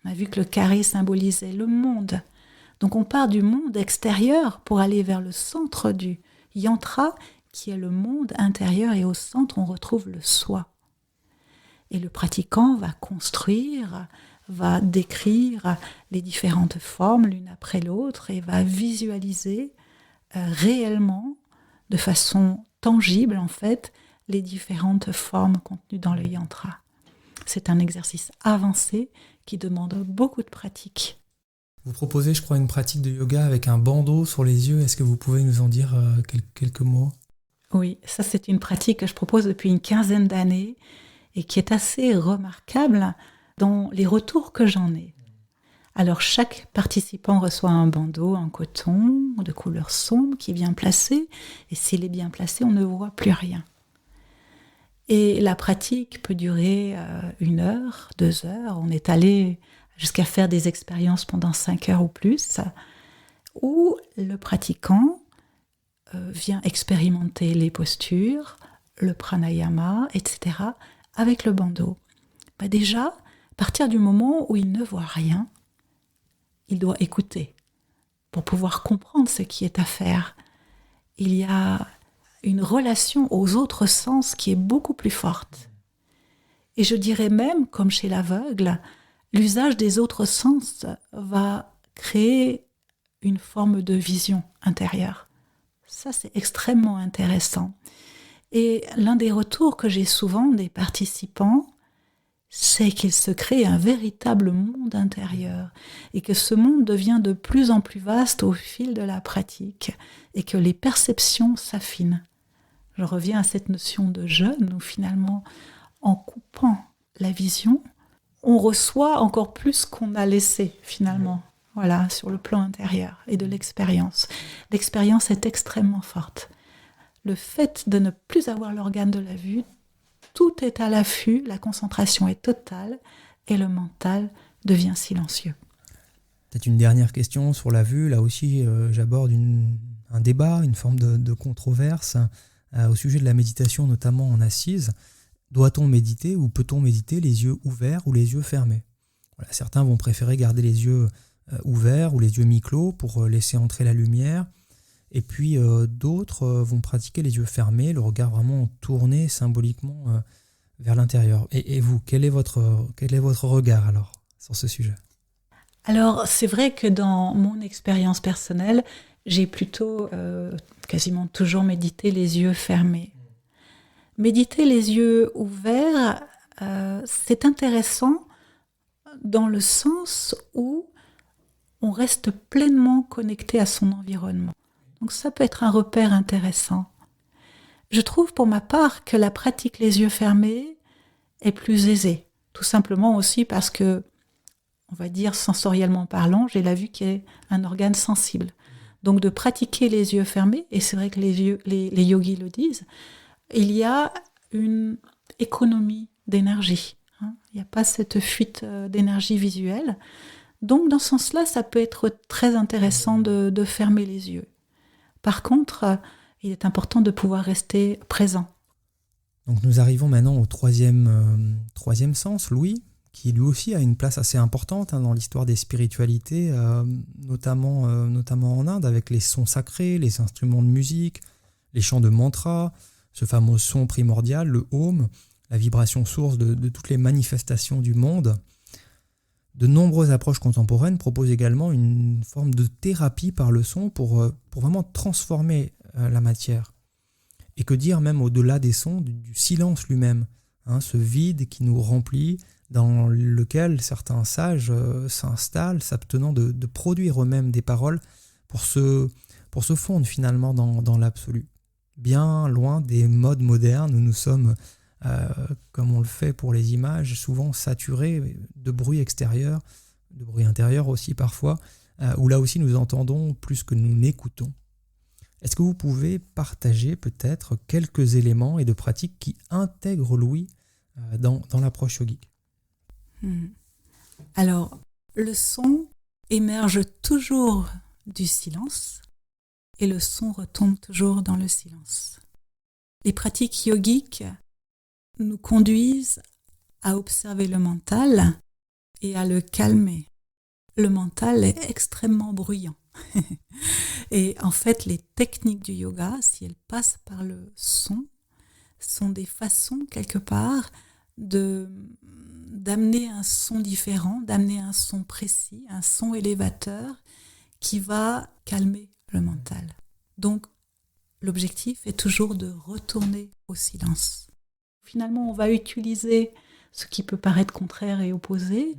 S2: On a vu que le carré symbolisait le monde. Donc on part du monde extérieur pour aller vers le centre du yantra, qui est le monde intérieur, et au centre on retrouve le soi. Et le pratiquant va construire, va décrire les différentes formes l'une après l'autre et va visualiser réellement, de façon tangible en fait, les différentes formes contenues dans le yantra. C'est un exercice avancé qui demande beaucoup de pratique.
S1: Vous proposez, je crois, une pratique de yoga avec un bandeau sur les yeux. Est-ce que vous pouvez nous en dire quelques mots ?
S2: Oui, ça c'est une pratique que je propose depuis une quinzaine d'années et qui est assez remarquable dans les retours que j'en ai. Alors chaque participant reçoit un bandeau en coton de couleur sombre qui est bien placé, et s'il est bien placé, on ne voit plus rien. Et la pratique peut durer 1 heure, 2 heures, on est allé jusqu'à faire des expériences pendant 5 heures ou plus, où le pratiquant vient expérimenter les postures, le pranayama, etc., avec le bandeau. Déjà, à partir du moment où il ne voit rien, il doit écouter pour pouvoir comprendre ce qui est à faire. Il y a une relation aux autres sens qui est beaucoup plus forte. Et je dirais même, comme chez l'aveugle, l'usage des autres sens va créer une forme de vision intérieure. Ça, c'est extrêmement intéressant. Et l'un des retours que j'ai souvent des participants, c'est qu'il se crée un véritable monde intérieur et que ce monde devient de plus en plus vaste au fil de la pratique et que les perceptions s'affinent. Je reviens à cette notion de jeûne où finalement, en coupant la vision, on reçoit encore plus qu'on a laissé finalement, voilà, sur le plan intérieur et de l'expérience. L'expérience est extrêmement forte. Le fait de ne plus avoir l'organe de la vue, tout est à l'affût, la concentration est totale et le mental devient silencieux.
S1: Peut-être une dernière question sur la vue. Là aussi, j'aborde un débat, une forme de controverse au sujet de la méditation, notamment en assise. Doit-on méditer ou peut-on méditer les yeux ouverts ou les yeux fermés? Voilà, certains vont préférer garder les yeux ouverts ou les yeux mi-clos pour laisser entrer la lumière. Et puis d'autres vont pratiquer les yeux fermés, le regard vraiment tourné symboliquement vers l'intérieur. Et vous, quel est votre regard alors sur ce sujet?
S2: Alors, c'est vrai que dans mon expérience personnelle, j'ai plutôt quasiment toujours médité les yeux fermés. Méditer les yeux ouverts, c'est intéressant dans le sens où on reste pleinement connecté à son environnement. Donc ça peut être un repère intéressant. Je trouve pour ma part que la pratique les yeux fermés est plus aisée, tout simplement aussi parce que, on va dire sensoriellement parlant, j'ai la vue qui est un organe sensible. Donc de pratiquer les yeux fermés, et c'est vrai que les yogis le disent, il y a une économie d'énergie. Il n'y a pas cette fuite d'énergie visuelle. Donc dans ce sens-là, ça peut être très intéressant de fermer les yeux. Par contre, il est important de pouvoir rester présent.
S1: Donc nous arrivons maintenant au troisième sens, l'ouïe, qui lui aussi a une place assez importante dans l'histoire des spiritualités, notamment en Inde, avec les sons sacrés, les instruments de musique, les chants de mantras, ce fameux son primordial, le Om, la vibration source de toutes les manifestations du monde. De nombreuses approches contemporaines proposent également une forme de thérapie par le son pour vraiment transformer la matière. Et que dire même au-delà des sons, du silence lui-même, ce vide qui nous remplit, dans lequel certains sages s'installent, s'abstenant de produire eux-mêmes des paroles pour se fondre finalement dans l'absolu. Bien loin des modes modernes où nous sommes, comme on le fait pour les images, souvent saturés de bruit extérieur, de bruit intérieur aussi parfois, où là aussi nous entendons plus que nous n'écoutons. Est-ce que vous pouvez partager peut-être quelques éléments et de pratiques qui intègrent l'ouïe dans l'approche yogique?
S2: Alors, le son émerge toujours du silence et le son retombe toujours dans le silence. Les pratiques yogiques nous conduisent à observer le mental et à le calmer. Le mental est extrêmement bruyant. Et en fait, les techniques du yoga, si elles passent par le son, sont des façons, quelque part, d'amener un son différent, d'amener un son précis, un son élévateur qui va calmer le mental. Donc, l'objectif est toujours de retourner au silence. Finalement, on va utiliser ce qui peut paraître contraire et opposé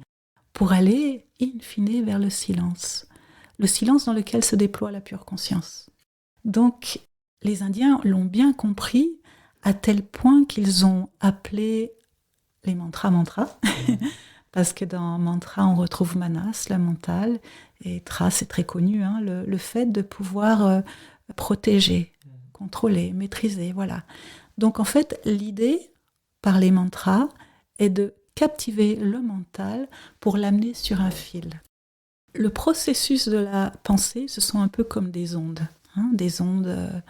S2: pour aller, in fine, vers le silence. Le silence dans lequel se déploie la pure conscience. Donc, les Indiens l'ont bien compris à tel point qu'ils ont appelé les mantras, parce que dans mantra, on retrouve manas, la mentale, et tra, c'est très connu, le fait de pouvoir protéger, contrôler, maîtriser, voilà. Donc en fait, l'idée, par les mantras, est de captiver le mental pour l'amener sur un fil. Le processus de la pensée, ce sont un peu comme des ondes. Des ondes,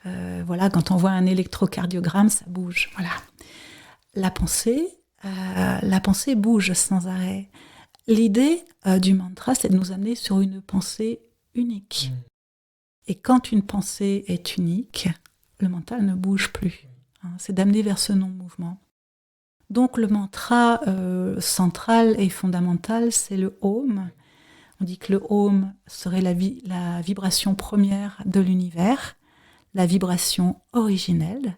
S2: voilà, quand on voit un électrocardiogramme, ça bouge. Voilà. La pensée bouge sans arrêt. L'idée du mantra, c'est de nous amener sur une pensée unique. Et quand une pensée est unique, le mental ne bouge plus. C'est d'amener vers ce non-mouvement. Donc le mantra central et fondamental, c'est le Om. On dit que le Om serait la vibration première de l'univers, la vibration originelle,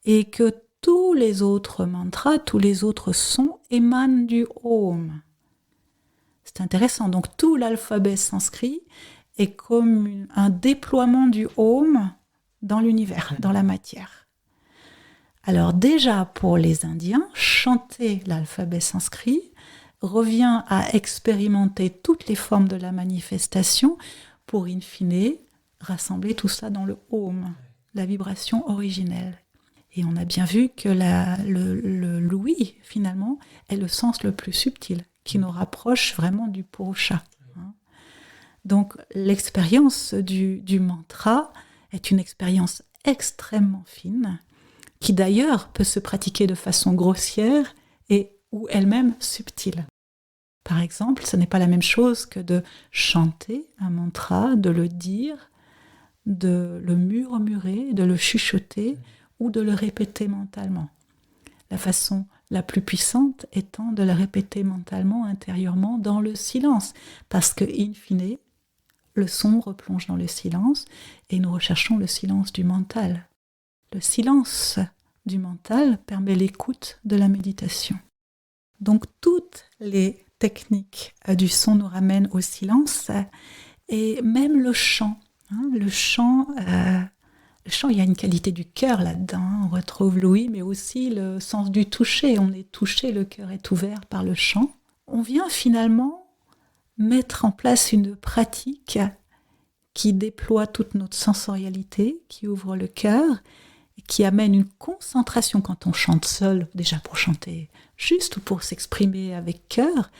S2: et que tous les autres mantras, tous les autres sons émanent du Om. C'est intéressant. Donc tout l'alphabet sanskrit est comme un déploiement du Om dans l'univers, dans la matière. Alors déjà pour les Indiens, chanter l'alphabet sanskrit revient à expérimenter toutes les formes de la manifestation pour, in fine, rassembler tout ça dans le Om, la vibration originelle. Et on a bien vu que l'ouïe, finalement, est le sens le plus subtil, qui nous rapproche vraiment du Purusha. Donc l'expérience du mantra est une expérience extrêmement fine, qui d'ailleurs peut se pratiquer de façon grossière et ou elle-même subtile. Par exemple, ce n'est pas la même chose que de chanter un mantra, de le dire, de le murmurer, de le chuchoter ou de le répéter mentalement. La façon la plus puissante étant de le répéter mentalement, intérieurement, dans le silence, parce que, in fine, le son replonge dans le silence et nous recherchons le silence du mental. Le silence du mental permet l'écoute de la méditation. Donc toutes les techniques du son nous ramènent au silence et même le chant. Le chant, il y a une qualité du cœur là-dedans. On retrouve l'ouïe, mais aussi le sens du toucher. On est touché, le cœur est ouvert par le chant. On vient finalement mettre en place une pratique qui déploie toute notre sensorialité, qui ouvre le cœur, et qui amène une concentration quand on chante seul, déjà pour chanter juste ou pour s'exprimer avec cœur,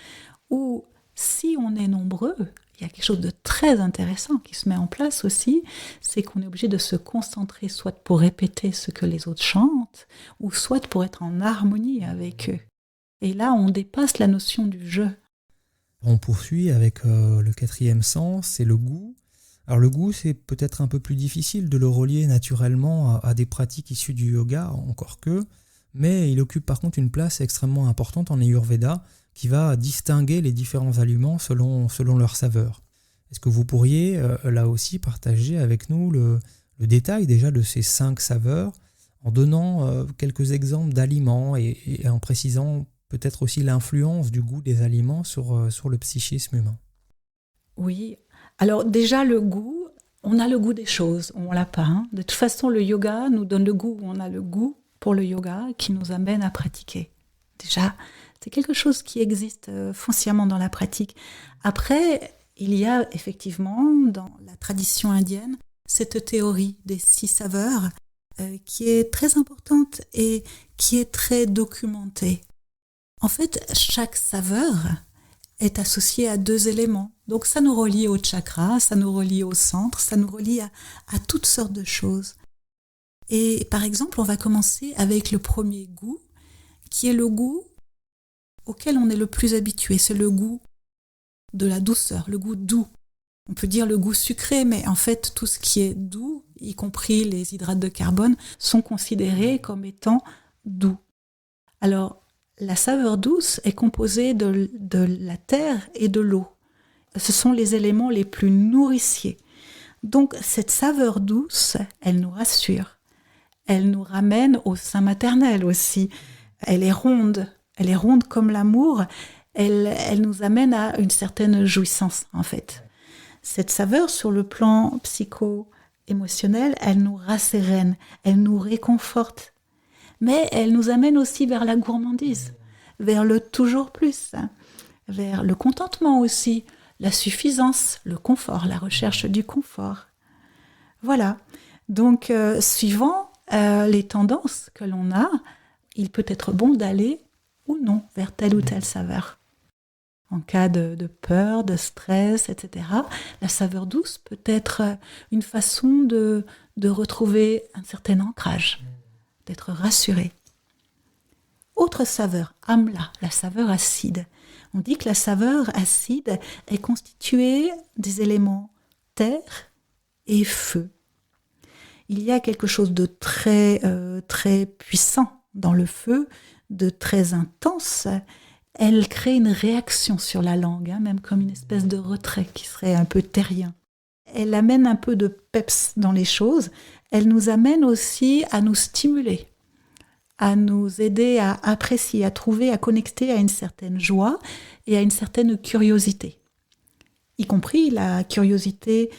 S2: ou si on est nombreux, il y a quelque chose de très intéressant qui se met en place aussi, c'est qu'on est obligé de se concentrer soit pour répéter ce que les autres chantent, ou soit pour être en harmonie avec eux. Et là, on dépasse la notion du jeu.
S1: On poursuit avec le 4e sens, c'est le goût. Alors le goût, c'est peut-être un peu plus difficile de le relier naturellement à des pratiques issues du yoga, encore que, mais il occupe par contre une place extrêmement importante en Ayurveda qui va distinguer les différents aliments selon leur saveur. Est-ce que vous pourriez là aussi partager avec nous le détail déjà de ces 5 saveurs en donnant quelques exemples d'aliments et en précisant peut-être aussi l'influence du goût des aliments sur le psychisme humain?
S2: Oui, alors déjà le goût, on a le goût des choses, on l'a pas. De toute façon, le yoga nous donne le goût, on a le goût pour le yoga qui nous amène à pratiquer. Déjà, c'est quelque chose qui existe foncièrement dans la pratique. Après, il y a effectivement dans la tradition indienne cette théorie des 6 saveurs qui est très importante et qui est très documentée. En fait, chaque saveur est associée à 2 éléments. Donc ça nous relie au chakra, ça nous relie au centre, ça nous relie à toutes sortes de choses. Et par exemple, on va commencer avec le premier goût, qui est le goût auquel on est le plus habitué. C'est le goût de la douceur, le goût doux. On peut dire le goût sucré, mais en fait, tout ce qui est doux, y compris les hydrates de carbone, sont considérés comme étant doux. Alors, la saveur douce est composée de la terre et de l'eau. Ce sont les éléments les plus nourriciers. Donc, cette saveur douce, elle nous rassure. Elle nous ramène au sein maternel aussi. Elle est ronde comme l'amour. Elle nous amène à une certaine jouissance, en fait. Cette saveur, sur le plan psycho-émotionnel, elle nous rassérène, elle nous réconforte. Mais elle nous amène aussi vers la gourmandise, vers le toujours plus, vers le contentement aussi, la suffisance, le confort, la recherche du confort. Voilà. Donc, suivant les tendances que l'on a, il peut être bon d'aller ou non vers telle ou telle saveur. En cas de peur, de stress, etc., la saveur douce peut être une façon de retrouver un certain ancrage, d'être rassuré. Autre saveur, amla, la saveur acide. On dit que la saveur acide est constituée des éléments terre et feu. Il y a quelque chose de très, très puissant dans le feu, de très intense. Elle crée une réaction sur la langue, même comme une espèce de retrait qui serait un peu terrien. Elle amène un peu de peps dans les choses. Elle nous amène aussi à nous stimuler, à nous aider à apprécier, à trouver, à connecter à une certaine joie et à une certaine curiosité, y compris la curiosité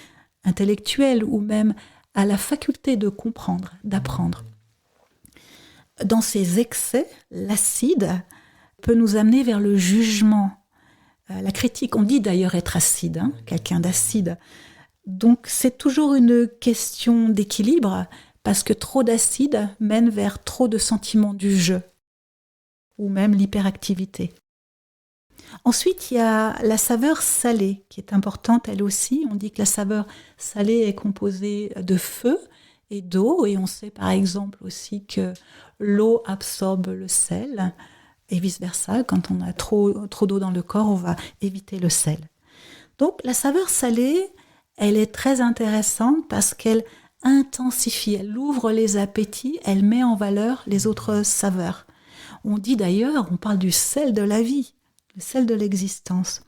S2: intellectuelle ou même à la faculté de comprendre, d'apprendre. Dans ces excès, l'acide peut nous amener vers le jugement, la critique. On dit d'ailleurs être acide, quelqu'un d'acide. Donc c'est toujours une question d'équilibre, parce que trop d'acide mène vers trop de sentiments du jeu, ou même l'hyperactivité. Ensuite, il y a la saveur salée, qui est importante elle aussi. On dit que la saveur salée est composée de feu et d'eau. Et on sait par exemple aussi que l'eau absorbe le sel et vice-versa. Quand on a trop d'eau dans le corps, on va éviter le sel. Donc la saveur salée, elle est très intéressante parce qu'elle intensifie, elle ouvre les appétits, elle met en valeur les autres saveurs. On dit d'ailleurs, on parle du sel de la vie, le sel de l'existence.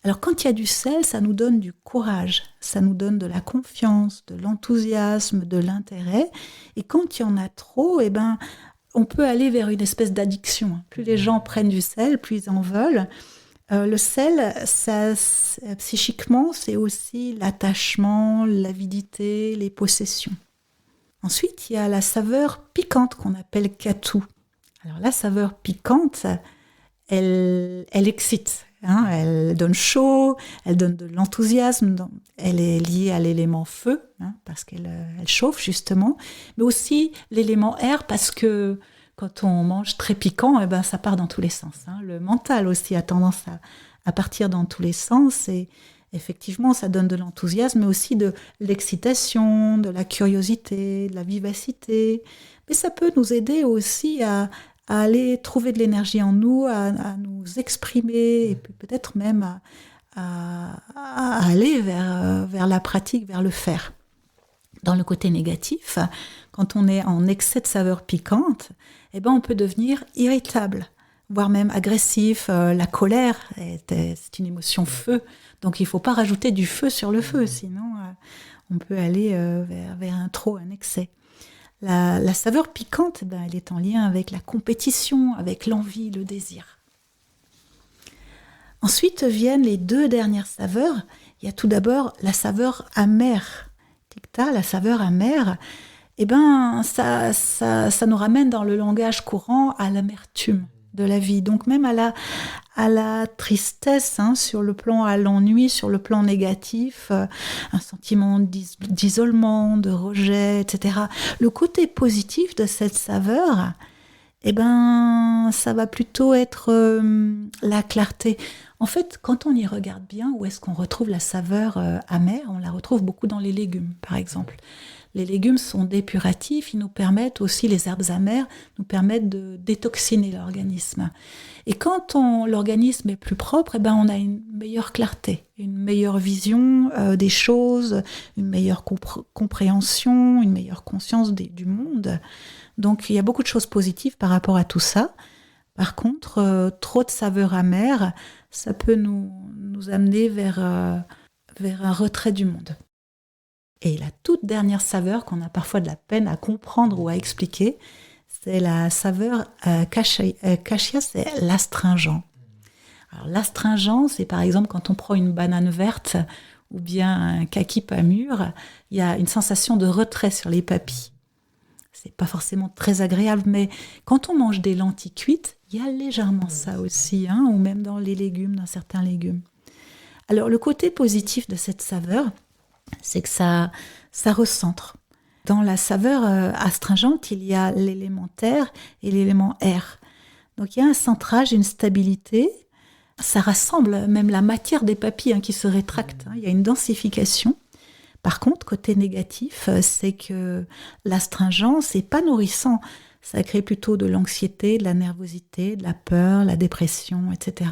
S2: Alors quand il y a du sel, ça nous donne du courage, ça nous donne de la confiance, de l'enthousiasme, de l'intérêt. Et quand il y en a trop, on peut aller vers une espèce d'addiction. Plus les gens prennent du sel, plus ils en veulent. Le sel, psychiquement, c'est aussi l'attachement, l'avidité, les possessions. Ensuite, il y a la saveur piquante qu'on appelle katou. Alors la saveur piquante, elle excite, elle donne chaud, elle donne de l'enthousiasme, elle est liée à l'élément feu, parce qu'elle chauffe justement, mais aussi l'élément air parce que quand on mange très piquant, ça part dans tous les sens. Le mental aussi a tendance à partir dans tous les sens et effectivement, ça donne de l'enthousiasme, mais aussi de l'excitation, de la curiosité, de la vivacité. Mais ça peut nous aider aussi à aller trouver de l'énergie en nous, à nous exprimer et puis peut-être même à aller vers la pratique, vers le faire. Dans le côté négatif, quand on est en excès de saveur piquante, on peut devenir irritable, voire même agressif. La colère, c'est une émotion feu, donc il ne faut pas rajouter du feu sur le feu, sinon on peut aller vers un excès. La saveur piquante, elle est en lien avec la compétition, avec l'envie, le désir. Ensuite viennent les 2 dernières saveurs. Il y a tout d'abord la saveur amère. Tikta, la saveur amère, ça nous ramène dans le langage courant à l'amertume de la vie, donc même à la tristesse, sur le plan, à l'ennui, sur le plan négatif, un sentiment d'isolement, de rejet, etc. Le côté positif de cette saveur, ça va plutôt être la clarté. En fait, quand on y regarde bien, où est-ce qu'on retrouve la saveur amère ? On la retrouve beaucoup dans les légumes, par exemple. Les légumes sont dépuratifs, ils nous permettent aussi, les herbes amères, nous permettent de détoxiner l'organisme. Et quand l'organisme est plus propre, on a une meilleure clarté, une meilleure vision des choses, une meilleure compréhension, une meilleure conscience du monde. Donc il y a beaucoup de choses positives par rapport à tout ça. Par contre, trop de saveurs amères, ça peut nous amener vers un retrait du monde. Et la toute dernière saveur qu'on a parfois de la peine à comprendre ou à expliquer, c'est la saveur kashia, c'est l'astringent. Alors l'astringent, c'est par exemple quand on prend une banane verte ou bien un kaki pas mûr, il y a une sensation de retrait sur les papilles. C'est pas forcément très agréable, mais quand on mange des lentilles cuites, il y a légèrement ça aussi, ou même dans les légumes, dans certains légumes. Alors le côté positif de cette saveur, c'est que ça recentre. Dans la saveur astringente, il y a l'élément terre et l'élément air. Donc il y a un centrage, une stabilité. Ça rassemble même la matière des papilles qui se rétractent. Il y a une densification. Par contre, côté négatif, c'est que l'astringent, c'est pas nourrissant. Ça crée plutôt de l'anxiété, de la nervosité, de la peur, la dépression, etc.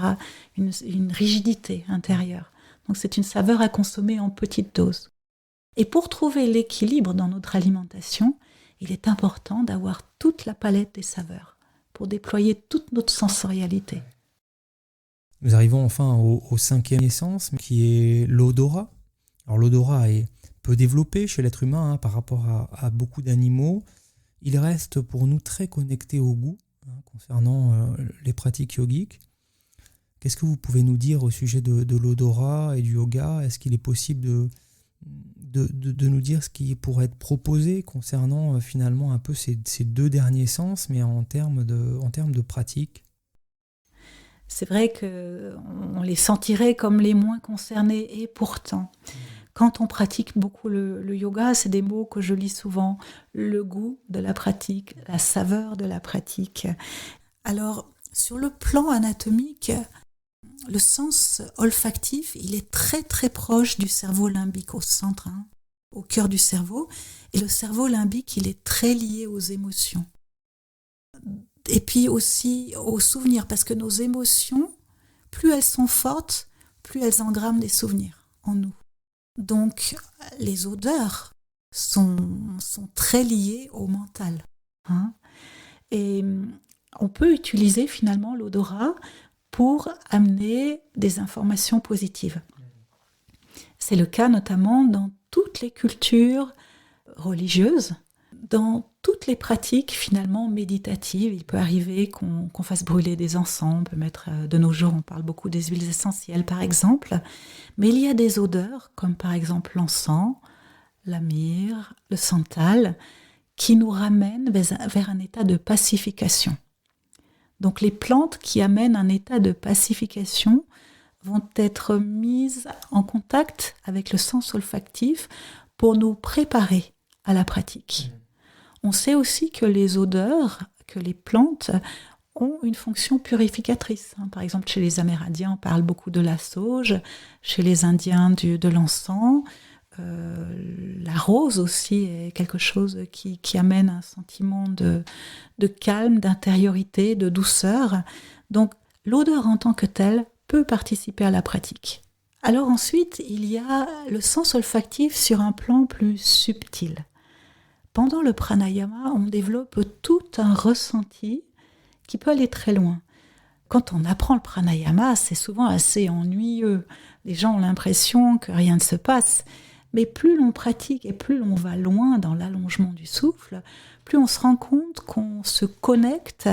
S2: Une rigidité intérieure. Donc c'est une saveur à consommer en petite dose. Et pour trouver l'équilibre dans notre alimentation, il est important d'avoir toute la palette des saveurs pour déployer toute notre sensorialité.
S1: Nous arrivons enfin au 5e essence, qui est l'odorat. Alors l'odorat est peu développé chez l'être humain par rapport à beaucoup d'animaux. Il reste pour nous très connecté au goût concernant les pratiques yogiques. Qu'est-ce que vous pouvez nous dire au sujet de l'odorat et du yoga ? Est-ce qu'il est possible de nous dire ce qui pourrait être proposé concernant finalement un peu ces 2 derniers sens, mais en termes de pratique ?
S2: C'est vrai qu'on les sentirait comme les moins concernés, et pourtant, quand on pratique beaucoup le yoga, c'est des mots que je lis souvent, le goût de la pratique, la saveur de la pratique. Alors, sur le plan anatomique, le sens olfactif, il est très très proche du cerveau limbique au centre. au cœur du cerveau. Et le cerveau limbique, il est très lié aux émotions. Et puis aussi aux souvenirs, parce que nos émotions, plus elles sont fortes, plus elles engramment des souvenirs en nous. Donc, les odeurs sont très liées au mental. Et on peut utiliser finalement l'odorat pour amener des informations positives. C'est le cas notamment dans toutes les cultures religieuses, dans toutes les pratiques finalement méditatives. Il peut arriver qu'on fasse brûler des encens, on peut mettre, de nos jours on parle beaucoup des huiles essentielles par exemple, mais il y a des odeurs comme par exemple l'encens, la myrrhe, le santal, qui nous ramènent vers un état de pacification. Donc les plantes qui amènent un état de pacification vont être mises en contact avec le sens olfactif pour nous préparer à la pratique. On sait aussi que les odeurs, que les plantes ont une fonction purificatrice. Par exemple, chez les Amérindiens, on parle beaucoup de la sauge, chez les Indiens de l'encens. La rose aussi est quelque chose qui amène un sentiment de calme, d'intériorité, de douceur. Donc, l'odeur en tant que telle peut participer à la pratique. Alors ensuite, il y a le sens olfactif sur un plan plus subtil. Pendant le pranayama, on développe tout un ressenti qui peut aller très loin. Quand on apprend le pranayama, c'est souvent assez ennuyeux. Les gens ont l'impression que rien ne se passe. Mais plus l'on pratique et plus l'on va loin dans l'allongement du souffle, plus on se rend compte qu'on se connecte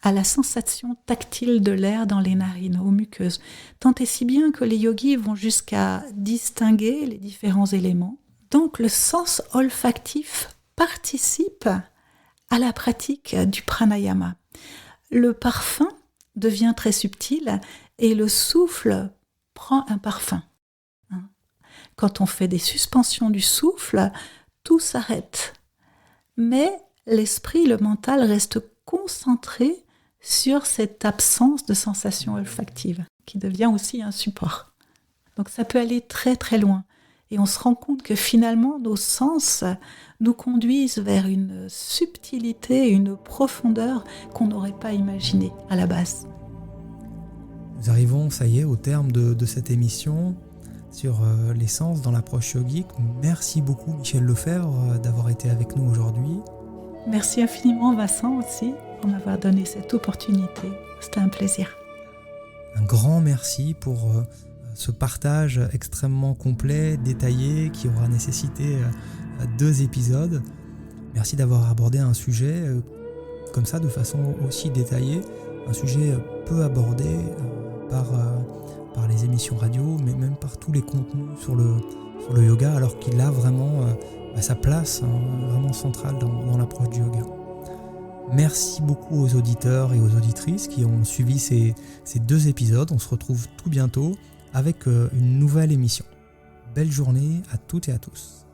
S2: à la sensation tactile de l'air dans les narines, aux muqueuses. Tant et si bien que les yogis vont jusqu'à distinguer les différents éléments. Donc le sens olfactif participe à la pratique du pranayama. Le parfum devient très subtil et le souffle prend un parfum. Quand on fait des suspensions du souffle, tout s'arrête. Mais l'esprit, le mental reste concentré sur cette absence de sensation olfactive, qui devient aussi un support. Donc ça peut aller très très loin. Et on se rend compte que finalement, nos sens nous conduisent vers une subtilité, une profondeur qu'on n'aurait pas imaginée à la base.
S1: Nous arrivons, ça y est, au terme de cette émission sur les sens dans l'approche yogique. Merci beaucoup Michèle Lefebvre d'avoir été avec nous aujourd'hui.
S2: Merci infiniment Vincent aussi pour m'avoir donné cette opportunité. C'était un plaisir.
S1: Un grand merci pour ce partage extrêmement complet, détaillé, qui aura nécessité 2 épisodes. Merci d'avoir abordé un sujet comme ça, de façon aussi détaillée, un sujet peu abordé par les émissions radio, mais même par tous les contenus sur le yoga, alors qu'il a vraiment sa place vraiment centrale dans l'approche du yoga. Merci beaucoup aux auditeurs et aux auditrices qui ont suivi ces 2 épisodes. On se retrouve tout bientôt avec une nouvelle émission. Belle journée à toutes et à tous.